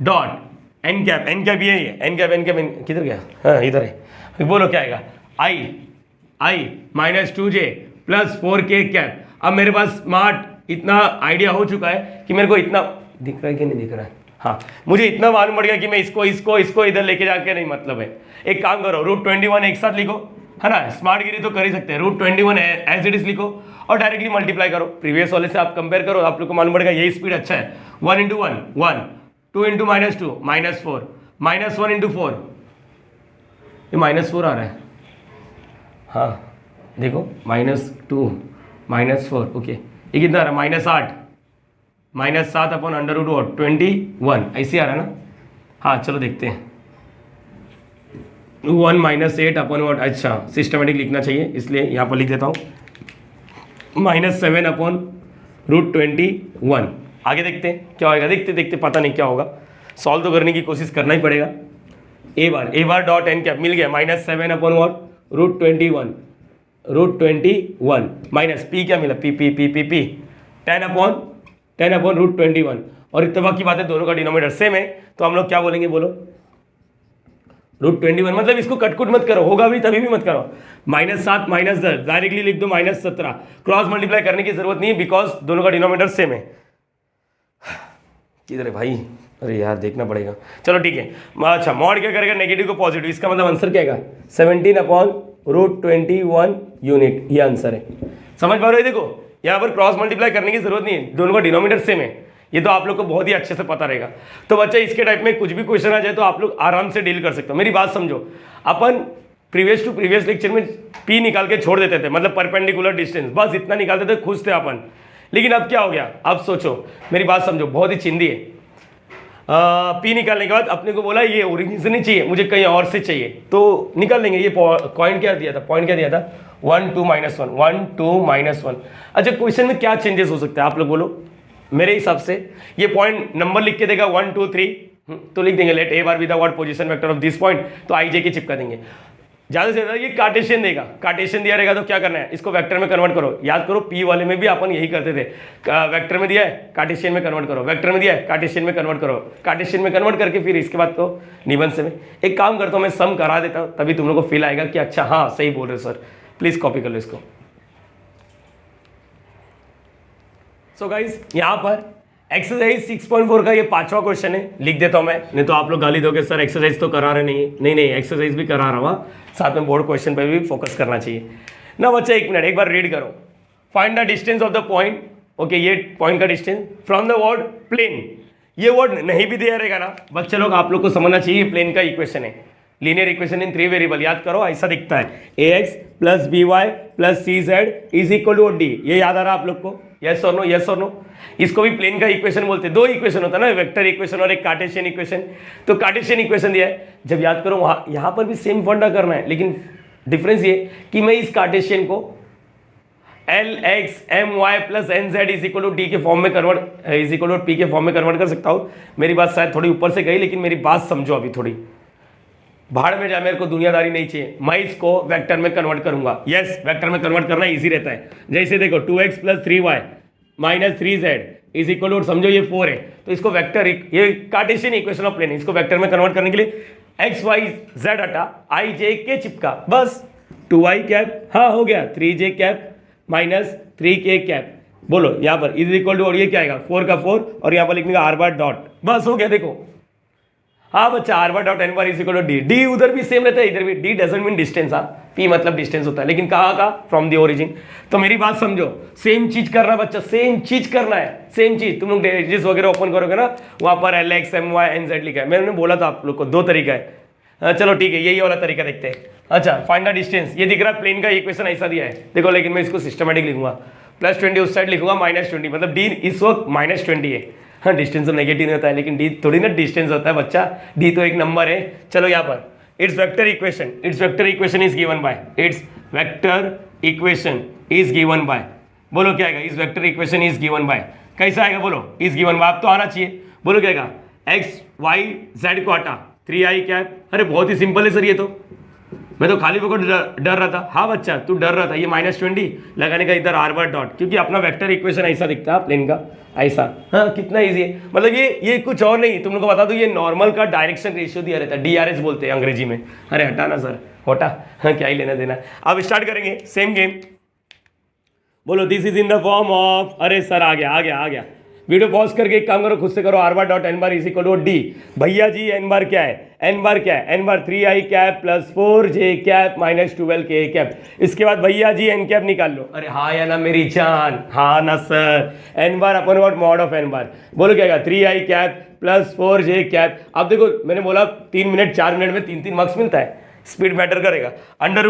डॉट एन कैप ये है, एन कैप किधर गया, हाँ इधर है, बोलो क्या आएगा, आई minus 2j plus 4k cap. अब मेरे पास स्मार्ट इतना आइडिया हो चुका है कि मेरे को इतना दिख रहा है कि नहीं दिख रहा है, हाँ मुझे इतना मालूम पड़ गया कि मैं इसको इधर लेके जाके नहीं मतलब है। एक काम करो, √21 एक साथ लिखो, है ना, स्मार्ट गिरी तो कर ही सकते हैं, √21 एज इट इज लिखो और डायरेक्टली मल्टीप्लाई करो। प्रीवियस वाले से आप कंपेयर करो, आप लोग को मालूम पड़ेगा यही स्पीड अच्छा है। 1 × 1 1, 2 × -2 -4, -1 × 4, ये -4 आ रहा है, हाँ देखो -2 -4, ओके ये कितना आ रहा है, -8 -7 अपन √21 ऐसे आ रहा है ना। हाँ चलो देखते हैं, 1 -8 अपन वॉट, अच्छा सिस्टमेटिक लिखना चाहिए इसलिए यहाँ पर लिख देता हूँ, -7 अपन √21। आगे देखते हैं क्या होगा, देखते देखते पता नहीं क्या होगा, सॉल्व तो करने की कोशिश करना ही पड़ेगा। ए बार डॉट एन कैप मिल गया, -7 अपन वॉट √21 माइनस पी क्या मिला, पी 10 अपन √21। और इत्तेफाक की बात है दोनों का डिनोमिनेटर सेम है, तो हम लोग क्या बोलेंगे, बोलो √21, मतलब इसको कटकुट मत करो, होगा भी तभी भी मत करो। -7 -10 डायरेक्टली लिख दो, -17, क्रॉस मल्टीप्लाई करने की जरूरत नहीं है बिकॉज दोनों का डिनोमिनेटर सेम है। किधर है भाई, अरे यार देखना पड़ेगा, चलो ठीक है। अच्छा मॉड क्या करेगा, नेगेटिव को पॉजिटिव, इसका मतलब आंसर क्या आएगा, 17 अपन √21 यूनिट, ये आंसर है। समझ पा रहे हो, देखो यहाँ पर क्रॉस मल्टीप्लाई करने की जरूरत नहीं है, दोनों का डिनोमिनेटर सेम है, ये तो आप लोग को बहुत ही अच्छे से पता रहेगा। तो बच्चा इसके टाइप में कुछ भी क्वेश्चन आ जाए तो आप लोग आराम से डील कर सकते हो। मेरी बात समझो, अपन प्रीवियस टू प्रीवियस लेक्चर में पी निकाल के छोड़ देते थे, मतलब परपेंडिकुलर डिस्टेंस, बस इतना निकालते थे, खुश थे अपन। लेकिन अब क्या हो गया, अब सोचो, मेरी बात समझो, बहुत ही चिंदी है। पी निकालने के बाद अपने को बोला ये ओरिजिन से नहीं चाहिए, मुझे कहीं और से चाहिए, तो निकाल लेंगे। ये पॉइंट क्या दिया था, 1 2 -1। अच्छा क्वेश्चन में क्या चेंजेस हो सकते हैं आप लोग बोलो, मेरे हिसाब से ये पॉइंट नंबर लिख के देगा 1 2 3, तो लिख देंगे let A bar be the what position vector of this point, तो आई जे के चिपका देंगे। ज़्यादा से ज़्यादा ये कार्टेशियन देगा, कार्टेशियन दिया रहेगा तो क्या करना है, इसको वेक्टर में कन्वर्ट करो। याद करो पी वाले में भी अपन यही करते थे, वेक्टर में दिया है कार्टेशियन में कन्वर्ट करो, वेक्टर में दिया है कार्टेशियन में कन्वर्ट करो, कार्टेशियन में कन्वर्ट करके फिर इसके बाद तो निबंध से में एक काम करता हूँ, मैं सम करा देता हूँ, तभी तुम लोग को फील आएगा कि अच्छा हाँ सही बोल रहे हो सर। प्लीज़ कॉपी कर लो इसको। सो गाइज यहाँ पर एक्सरसाइज 6.4 का ये 5वां क्वेश्चन है, लिख देता हूँ मैं, नहीं तो आप लोग गाली दोगे सर एक्सरसाइज तो करा रहे नहीं है। नहीं एक्सरसाइज भी करा रहा हूँ, साथ में बोर्ड क्वेश्चन पर भी फोकस करना चाहिए ना बच्चा। एक मिनट एक बार रीड करो, find the distance of the point, okay ये पॉइंट का distance from the word plane. ये वर्ड नहीं भी दिया रहेगा ना बच्चे लोग, आप लोग को समझना चाहिए प्लेन का इक्वेशन है, लीनियर इक्वेशन इन 3 वेरिएबल। याद करो ऐसा दिखता है, ax + by + cz = d, ये याद आ रहा है आप लोग को, यस और नो, यस और नो। इसको भी प्लेन का इक्वेशन बोलते हैं, 2 इक्वेशन होता है ना, वेक्टर इक्वेशन और एक कार्टेशियन इक्वेशन। तो कार्टेशियन इक्वेशन दिया है, जब याद करो वहाँ यहाँ पर भी सेम फंडा करना है, लेकिन डिफरेंस ये कि मैं इस कार्टेशियन को LX my + NZ = D के फॉर्म में कन्वर्ट P के फॉर्म में कन्वर्ट कर सकता हूँ। मेरी बात शायद थोड़ी ऊपर से गई, लेकिन मेरी बात समझो अभी थोड़ी, भाड़ में जाए, मेरे को दुनियादारी नहीं चाहिए, मैं इसको वेक्टर में कन्वर्ट करूंगा। यस वेक्टर में कन्वर्ट करना इजी रहता है। जैसे देखो 2x + 3y - 3z = समझो ये 4 है, तो इसको वेक्टर, ये कार्टेशियन इक्वेशन ऑफ प्लेन, इसको वेक्टर में कन्वर्ट करने के लिए x y z हटा, i j k चिपका, बस 2i कैप, हाँ हो गया 3j कैप - 3k कैप। बोलो यहाँ पर = और ये क्या आएगा 4 का 4 और यहाँ पर लिखने का r बार डॉट, बस हो गया। देखो हाँ बच्चा r बार डॉट n बार = d, d उधर भी सेम रहता है, इधर भी d डजंट मीन डिस्टेंस, हाँ p मतलब डिस्टेंस होता है, लेकिन कहाँ का, फ्रॉम द ओरिजिन। तो मेरी बात समझो, सेम चीज करना बच्चा, सेम चीज करना है, सेम चीज। तुम लोग डिजिट्स वगैरह ओपन करोगे ना, वहाँ पर LX my NZ लिखा है, मैंने बोला था आप लोग को 2 तरीका है। चलो ठीक है, यही वाला तरीका देखते हैं। अच्छा फाइंड द डिस्टेंस, ये दिख रहा है प्लेन का इक्वेशन ऐसा दिया है, देखो, लेकिन मैं इसको सिस्टमेटिक लिखूंगा, +20 उस साइड लिखूंगा, -20, मतलब d इस वक्त -20 है। हाँ डिस्टेंस तो नेगेटिव नहीं होता है, लेकिन डी थोड़ी ना डिस्टेंस होता है बच्चा, डी तो एक नंबर है। चलो यहाँ पर it's vector equation is given bye, बोलो क्या आएगा, इस vector equation is given bye, कैसा आएगा बोलो, इज गिवन बाय, आप तो आना चाहिए। बोलो क्या आएगा, x y z को हटा 3i कैप, अरे बहुत ही सिंपल है सर ये तो, मैं तो खाली को डर रहा था। हाँ बच्चा तू डर रहा था, ये -20 लगाने का इधर r बार डॉट, क्योंकि अपना वेक्टर इक्वेशन ऐसा दिखता है प्लेन का, ऐसा। हाँ कितना इजी है, मतलब ये कुछ और नहीं, तुम लोग को बता दूं, ये नॉर्मल का डायरेक्शन रेशियो दिया रहता है, DRS बोलते हैं अंग्रेजी में। अरे हटाना सर, होटा, हाँ क्या ही लेना देना। अब स्टार्ट करेंगे सेम गेम। बोलो this is in the form of, अरे सर आ गया आ गया आ गया। वीडियो पॉज करके एक काम करो, खुद से करो। Are bar dot N bar is equal to D. भैया जी एन बार क्या है, एन बार क्या है, एन बार 3i cap plus 4j cap minus 12k cap. इसके बाद भैया जी एन कैप निकाल लो। अरे हाँ या ना मेरी जान, हाँ ना sir. N bar upon what mod of n bar, बोलो क्या 3i cap plus 4j cap. अब देखो मैंने बोला 3 मिनट 4 मिनट में 3 मार्क्स मिलता है, स्पीड मैटर करेगा। अंडर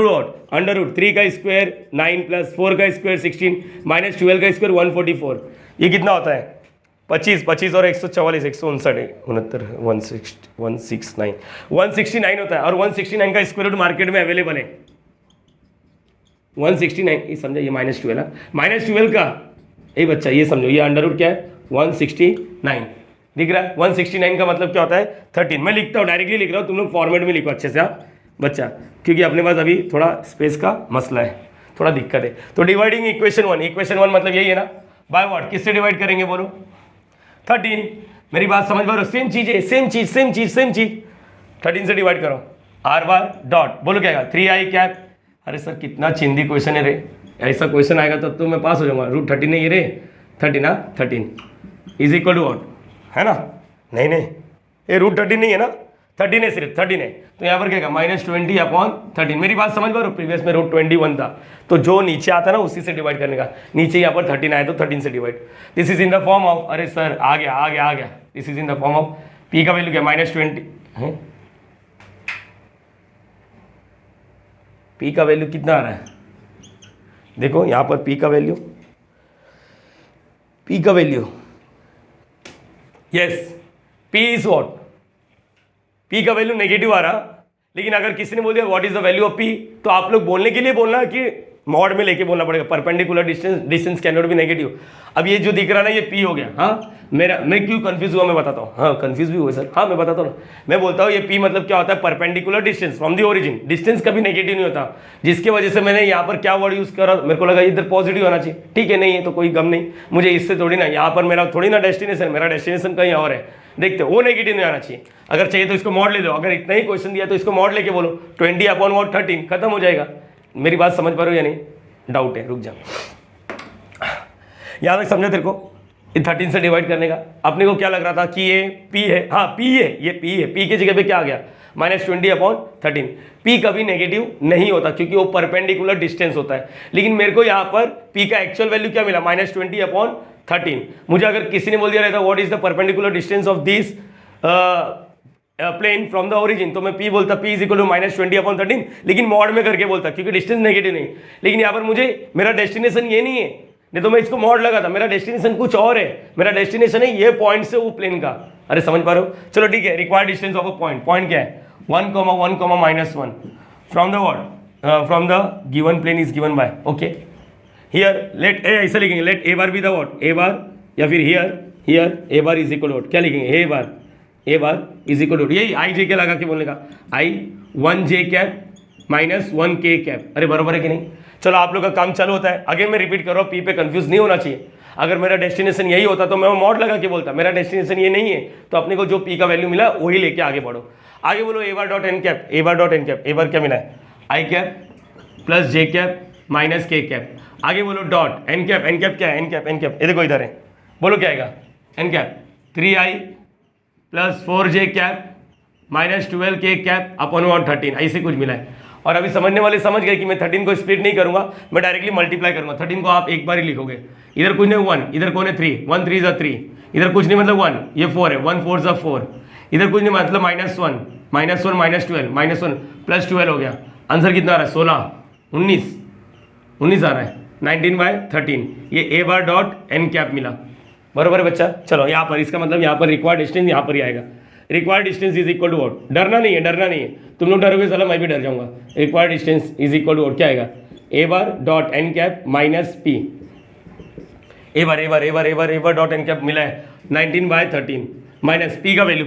रूट 3 का स्क्वायर 9 प्लस 4 का स्क्वायर 16 माइनस 12 का स्क्वायर 144। ये कितना होता है 25 और 144 159 169 होता है। और 169 का स्क्वायर रूट मार्केट में अवेलेबल है 169। ये समझा, ये -12 -12 का ये बच्चा, ये समझो ये अंडर रूट क्या है 169 दिख रहा है। 169 का मतलब क्या होता है 13। मैं लिखता हूँ, डायरेक्टली लिख रहा हूँ, तुम लोग फॉर्मेट में लिखो अच्छे से आप बच्चा, क्योंकि अपने पास अभी थोड़ा स्पेस का मसला है, थोड़ा दिक्कत है। तो डिवाइडिंग इक्वेशन 1 मतलब यही है ना, बाय व्हाट, किससे डिवाइड करेंगे बोलो 13। मेरी बात समझ पा रहे हो, सेम चीज है, सेम चीज 13 से डिवाइड करो। आर बार डॉट बोलो क्या 3i कैप। अरे सर कितना चिंदी क्वेश्चन है रे, ऐसा क्वेश्चन आएगा तब तो मैं पास हो जाऊंगा। रूट 13 नहीं रे, 13 इज इक्वल टू व्हाट, है ना, नहीं ये रूट 13 नहीं है ना, 13 है, सिर्फ 13 है। तो यहाँ पर क्या -20/13। मेरी बात समझ पा रहे हो, प्रीवियस में रूट 21 था, तो जो नीचे आता है ना उसी से डिवाइड करने का। नीचे यहाँ पर 13 आया तो 13 से divide. This is in the form of, अरे सर आ गया। This is in the form of, P का वैल्यू क्या -20 है, पी का वैल्यू कितना आ रहा है देखो यहाँ पर, पी का value yes, P is what, P का वैल्यू नेगेटिव आ रहा। लेकिन अगर किसी ने बोल दिया what is the value of P, तो आप लोग बोलने के लिए बोलना कि मॉड में लेके बोलना पड़ेगा, perpendicular distance can not be negative. अब ये जो दिख रहा ना ये पी हो गया। हाँ मैं क्यों कंफ्यूज हुआ मैं बताता हूँ, हाँ कंफ्यूज भी हुआ सर, हाँ मैं बताता हूँ ना। मैं बोलता हूँ ये पी मतलब क्या होता है, perpendicular distance from the origin. Distance कभी नेगेटिव नहीं होता, जिसकी वजह से मैंने यहाँ पर क्या वर्ड यूज करा, मेरे को लगा इधर पॉजिटिव होना चाहिए। ठीक है, नहीं है तो कोई गम नहीं, मुझे इससे थोड़ी ना, यहाँ पर मेरा थोड़ी ना डेस्टिनेशन, मेरा डेस्टिनेशन कहीं और है। देखते वो नेगेटिव नहीं आना चाहिए। अगर चाहिए तो इसको मॉड ले लो, अगर इतना ही क्वेश्चन दिया तो इसको मॉड लेके बोलो 20/13 खत्म हो जाएगा। मेरी बात समझ पा रहे हो या नहीं, डाउट है, रुक जा। यहाँ तक समझा तेरे को, 13 से डिवाइड करने का। अपने को क्या लग रहा था कि ये पी है, हाँ पी है, ये पी है, पी की जगह पे क्या आ गया -20/13। पी कभी नेगेटिव नहीं होता क्योंकि वो परपेंडिकुलर डिस्टेंस होता है। लेकिन मेरे को यहाँ पर पी का एक्चुअल वैल्यू क्या मिला -20/13। मुझे अगर किसी ने बोल दिया रहता what is the perpendicular distance of this plane from the origin, तो मैं पी बोलता पी इज इक्वल टू -20/13, लेकिन मॉड में करके बोलता क्योंकि डिस्टेंस नेगेटिव नहीं। लेकिन यहाँ पर मुझे मेरा डेस्टिनेशन ये नहीं है, नहीं तो मैं इसको मॉड लगा था। मेरा डेस्टिनेशन कुछ और है, मेरा डेस्टिनेशन है ये पॉइंट से वो प्लेन का। अरे समझ पा रहे हो, चलो ठीक है। Required distance of a point क्या है 1, 1, -1 from the what, from the given plane is given by, okay. Here let a, ऐसा लिखेंगे, let A bar be the what, A bar, या फिर here a bar is equal to, क्या लिखेंगे, a bar is equal to, यही i j के लगा के बोलने का, i1j कैप -1k कैप। अरे बराबर है कि नहीं। चलो आप लोग का काम चालू होता है। अगेन मैं रिपीट कर रहा हूँ, पी पे कंफ्यूज नहीं होना चाहिए। अगर मेरा डेस्टिनेशन यही होता तो मैं मॉड लगा के बोलता, मेरा डेस्टिनेशन ये नहीं है, तो अपने को जो पी का वैल्यू मिला वही लेके आगे बढ़ो। आगे बोलो a bar dot N cap, A बार क्या मिला है i cap plus j cap minus k cap. आगे बोलो डॉट एन कैप क्या है, एन कैप ये देखो इधर है, बोलो क्या आएगा, N cap 3i plus 4j cap minus 12k cap upon 13, ऐसे कुछ मिला है। और अभी समझने वाले समझ गए कि मैं 13 को स्प्लिट नहीं करूंगा, मैं डायरेक्टली मल्टीप्लाई करूंगा। 13 को आप एक बार ही लिखोगे, इधर कुछ नहीं 1, इधर कौन है 3, 1 3 = 3, इधर कुछ नहीं मतलब 1, ये 4 है, 1 4 = 4, इधर कुछ नहीं मतलब -1 -12 -1 प्लस 12 हो गया। आंसर कितना आ रहा है 16 19 आ रहा है 19/13। ये ए बार डॉट एन कैप मिला, बरोबर है बच्चा। चलो यहाँ पर इसका मतलब यहाँ पर रिक्वायर्ड डिस्टेंस यहाँ पर ही आएगा। Required distance is equal to what, डरना नहीं है, तुम लोग डरोगे साला मैं भी डर जाऊंगा। Required distance is equal to what, क्या आएगा, a bar dot N cap minus p. A bar dot N cap मिला है 19/13 माइनस पी का वैल्यू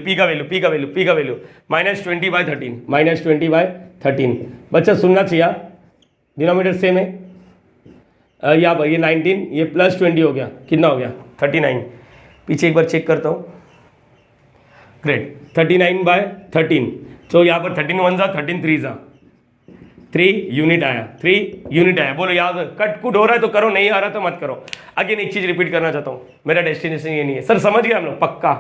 -20/13 बच्चा सुनना चाहिए, डिनोमिनेटर सेम है। यहाँ पर ये 19, ये प्लस 20 हो गया, कितना हो गया 39। पीछे एक बार चेक करता हूँ, ग्रेट 39/13। तो यहाँ पर 13 1 ज़ा 13 3 ज़ा 3 यूनिट आया, 3 यूनिट आया। बोलो याद, कट कुट हो रहा है तो करो, नहीं आ रहा तो मत करो। अगेन एक चीज़ रिपीट करना चाहता हूँ, मेरा डेस्टिनेशन ये नहीं है। सर समझ गए हम लोग, पक्का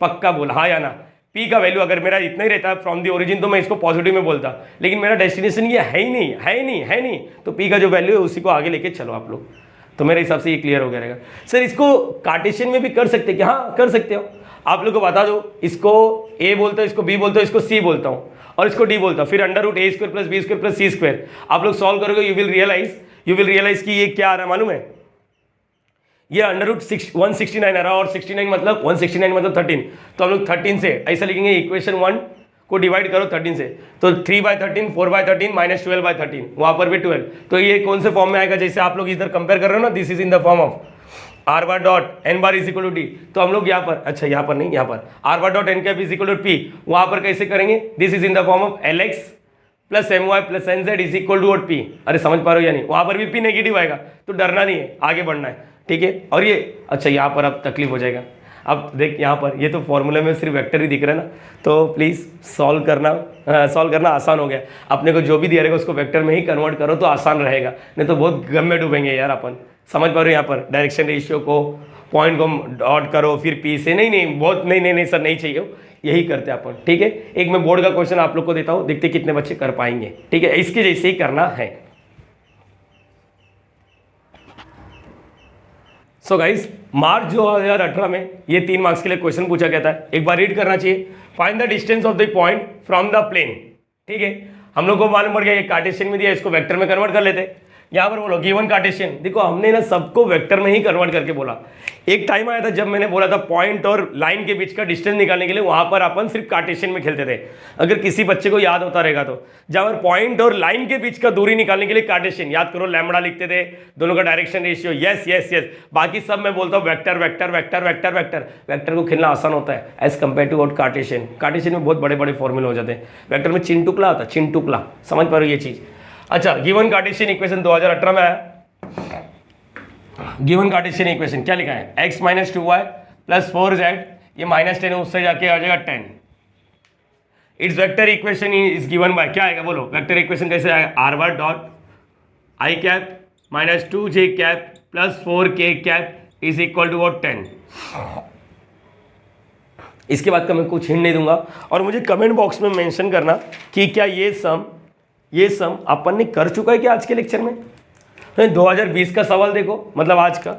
पक्का बोल, हाँ या ना। पी का वैल्यू अगर मेरा इतना ही रहता फ्रॉम दी ओरिजिन तो मैं इसको पॉजिटिव में बोलता, लेकिन मेरा डेस्टिनेशन ये है ही नहीं, है ही नहीं, है नहीं। तो पी का जो वैल्यू है उसी को आगे लेके चलो आप लोग, तो मेरे हिसाब से ये क्लियर हो गया रहेगा। सर इसको कार्टेशियन में भी कर सकते क्या? हाँ कर सकते हो। आप लोग को बता दो, इसको ए बोलता हूँ, इसको बी बोलता हूँ, इसको सी बोलता हूँ और इसको डी बोलता हूँ। फिर √a² + b² + c²। आप लोग सॉल्व करोगे, यू विल रियलाइज कि ये क्या आ रहा है मालूम है? ये √169 आ रहा है, और 69 मतलब 169 मतलब 13। तो हम लोग 13 से ऐसा लिखेंगे, इक्वेशन 1 को डिवाइड करो 13 से, तो 3/13, 4/13 -12/13, वहाँ पर भी 12। तो ये कौन से फॉर्म में आएगा? जैसे आप लोग इधर कंपेयर कर रहे हो ना, this is in the form of r⁻n⁻ तो हम लोग यहाँ पर, अच्छा यहाँ पर नहीं, यहाँ पर r⁻n⁻p, वहाँ पर कैसे करेंगे? This is in the form of Lx + My + Nz = p। अरे समझ पा रहे हो या नहीं? वहाँ पर भी p नेगेटिव आएगा, तो डरना नहीं है, आगे बढ़ना है, ठीक है। और ये अच्छा यहाँ पर अब तकलीफ हो जाएगा। अब देख यहाँ पर ये तो फॉर्मूले में सिर्फ वेक्टर ही दिख रहा है ना, तो प्लीज़ सॉल्व करना आसान हो गया। अपने को जो भी दिया रहेगा उसको वेक्टर में ही कन्वर्ट करो तो आसान रहेगा, नहीं तो बहुत गम में डूबेंगे यार अपन। समझ पा रहे हो? यहाँ पर डायरेक्शन रेशियो को, पॉइंट को डॉट करो, फिर पी से, नहीं बहुत नहीं सर नहीं चाहिए, यही करते अपन, ठीक है। एक मैं बोर्ड का क्वेश्चन आप लोग को देता हूँ, देखते कितने बच्चे कर पाएंगे, ठीक है। इसके जैसे ही करना है। सो गाइस, मार्च 2018 में ये 3 मार्क्स के लिए क्वेश्चन पूछा गया था, एक बार रीड करना चाहिए। Find the distance of the point from the plane, ठीक है। हम लोग को मालूम पड़ गया ये कार्टेशियन में दिया, इसको वेक्टर में कन्वर्ट कर लेते। यहाँ पर बोलो गिवन कार्टेशियन, देखो हमने ना सबको वेक्टर में ही कन्वर्ट करके बोला। एक टाइम आया था जब मैंने बोला था पॉइंट और लाइन के बीच का डिस्टेंस निकालने के लिए वहां पर अपन सिर्फ कार्टेशियन में खेलते थे। अगर किसी बच्चे को याद होता रहेगा तो, जहाँ पर पॉइंट और लाइन के बीच का दूरी निकालने के लिए कार्टेशियन, याद करो लैम्बडा लिखते थे, दोनों का direction ratio, yes yes yes. बाकी सब मैं बोलता हूँ vector vector vector vector vector. Vector को खेलना आसान होता है as compare to out cartesian. Cartesian में बहुत बड़े बड़े फॉर्मूले हो जाते हैं, वेक्टर में चिंटुकला होता है, चिंटुकला। समझ पा रहे हो ये चीज़? अच्छा, गिवन कार्टेशियन इक्वेशन 2018 में आया। गिवन कार्टेशियन इक्वेशन क्या लिखा है? x - 2y + 4z, ये -10 है, उससे जाके आ जाएगा 10। It's vector equation is given by, क्या आएगा बोलो? वेक्टर इक्वेशन कैसे आएगा? r⁻i - 2j + 4k = 10। इसके बाद का मैं कुछ हिंट नहीं दूंगा, और मुझे कमेंट बॉक्स में मेंशन करना कि क्या ये सम अपन ने कर चुका है क्या आज के लेक्चर में। 2020 का सवाल देखो, मतलब आज का,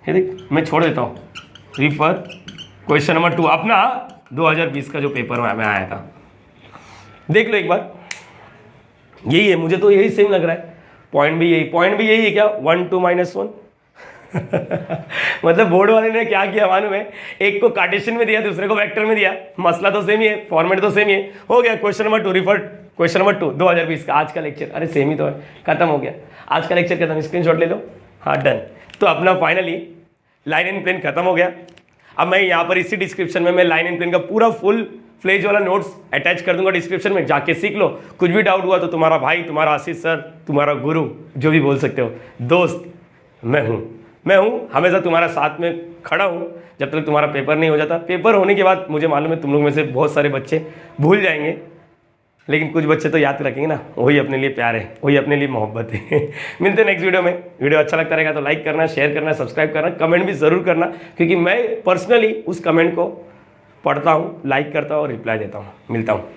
ये देख मैं छोड़ देता हूँ, रिफर क्वेश्चन नंबर 2 अपना 2020 का जो पेपर में आया था, देख लो एक बार। यही है, मुझे तो यही सेम लग रहा है। पॉइंट भी यही है क्या? 1 2 -1 मतलब बोर्ड वाले ने क्या किया मालूम है? एक को कार्टेशियन में दिया, दूसरे को वेक्टर में दिया। मसला तो सेम ही है, फॉर्मेट तो सेम ही है। हो गया question number 2, refer question number 2 2020 का आज का लेक्चर। अरे सेम ही तो है, खत्म हो गया आज का लेक्चर, खत्म। स्क्रीनशॉट ले लो, हाँ डन। तो अपना फाइनली लाइन एंड प्लेन खत्म हो गया। अब मैं यहाँ पर इसी डिस्क्रिप्शन में मैं लाइन एंड प्लेन का पूरा फुल फ्लेज वाला नोट्स अटैच कर दूंगा डिस्क्रिप्शन में, जाके सीख लो। कुछ भी डाउट हुआ तो तुम्हारा भाई, तुम्हारा आशीष सर, तुम्हारा गुरु, जो भी बोल सकते हो, दोस्त मैं हूँ हमेशा तुम्हारा साथ में खड़ा हूँ जब तक तुम्हारा पेपर नहीं हो जाता। पेपर होने के बाद मुझे मालूम है तुम लोग में से बहुत सारे बच्चे भूल जाएंगे, लेकिन कुछ बच्चे तो याद रखेंगे ना, वही अपने लिए प्यार है, वही अपने लिए मोहब्बत है। मिलते हैं नेक्स्ट वीडियो में। वीडियो अच्छा लगता रहेगा तो लाइक करना, शेयर करना, सब्सक्राइब करना, कमेंट भी ज़रूर करना, क्योंकि मैं पर्सनली उस कमेंट को पढ़ता हूँ, लाइक करता हूँ और रिप्लाई देता हूँ। मिलता हूँ।